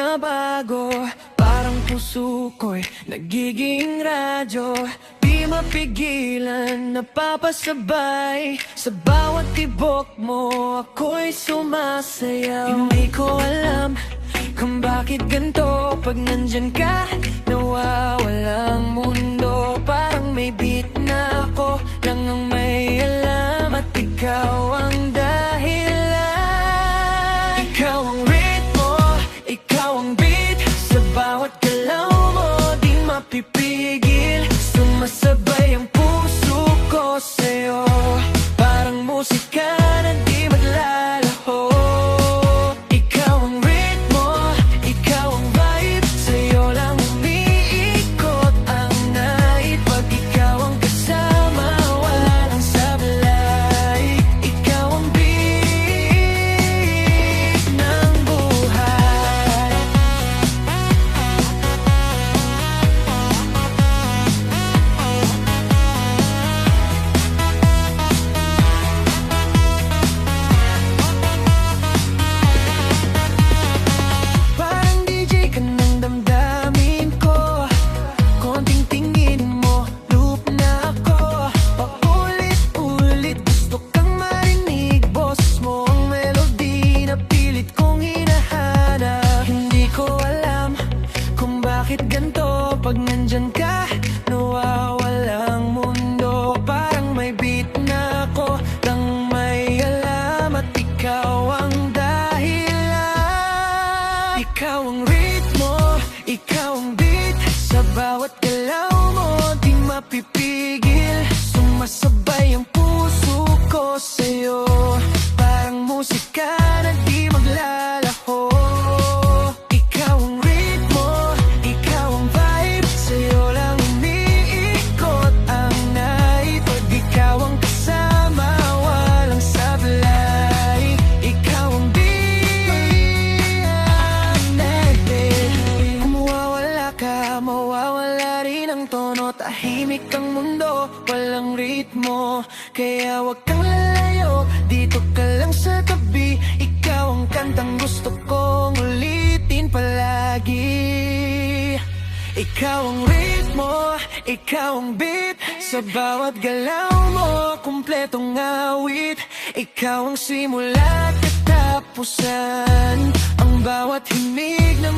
bumabago. Parang puso ko'y nagiging radyo, di mapigilan, napapasabay. Sa bawat tibok mo ako'y sumasayaw. Hindi ko alam kung bakit ganito. Pag nandyan ka, nawawalang mundo. Parang may beat na ako lang ang may alam, at ikaw ang dahilan. Ikaw ang ritmo, ikaw ang beat. Sa bawat galaw mo, di mapipigil. Sumasabay ang puso ko sa'yo, parang musika na di maglalaho. Ikaw ang ritmo, ikaw ang vibe. Sa'yo lang umiikot ang night. Pag ikaw ang kasama, walang sablay. Ikaw ang beat ng buhay. Parang DJ ka ng damdamin ko. Konting tingin mo, loop na ako. Paulit-ulit gusto kang marinig. Boses mo ang melody na pilit kong hinahanap. Hindi ko alam kung bakit ganito. Pag nandyan ka, nawawalang mundo. Parang may beat na ako lang may alam, at ikaw ang dahilan. Ikaw ang ritmo, ikaw ang beat. Sa bawat galaw mo, di mapipigil. Sumasabay ang puso ko sa'yo, parang musika na di maglalaho. Ikaw ang ritmo, ikaw ang vibe. Sa'yo lang umiikot ang night. Pag ikaw ang kasama, walang sablay. Ikaw ang kung mawawala ka, mawawala rin ang tono. Tahimik ang mundo, walang ritmo. Kaya wag kang lalayo, dito ka lang sa tabi. Ikaw ang kantang gusto kong ulitin palagi. Ikaw ang ritmo, ikaw ang beat. Sa bawat galaw mo, kumpletong awit. Ikaw ang simula at katapusan, ang bawat himig ng